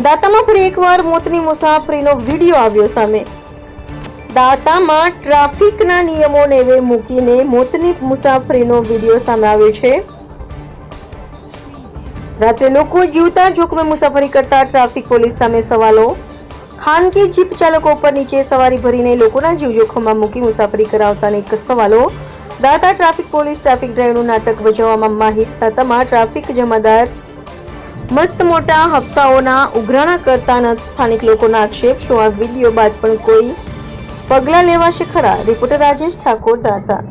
દાંતામાં ફરી એકવાર મોતની મુસાફરીનો વિડીયો આવ્યો સામે। દાંતામાં ટ્રાફિકના નિયમો નેવે મૂકીને મોતની મુસાફરીનો વિડીયો સામે આવ્યો છે। રાત્રે લોકો જીવતા જોખમે મુસાફરી કરતા ટ્રાફિક પોલીસ સામે સવાલો। ખાનગી જીપ ચાલકો ઉપર નીચે સવારી ભરીને લોકોના જીવ જોખમમાં મૂકી મુસાફરી કરાવતા અનેક સવાલો। દાંતા ટ્રાફિક પોલીસ ટ્રાફિક ડ્રાઈવનું નાટક ભજવવામાં માહિર। દાંતામાં ટ્રાફિક જમાદાર મસ્ત મોટા હપ્તાઓના ઉઘરાણા કરતા નથી સ્થાનિક લોકોના આક્ષેપ। શું આ વિડીયો બાદ પણ કોઈ પગલાં લેવાશે ખરા? રિપોર્ટર રાજેશ ઠાકોર, દાંતા।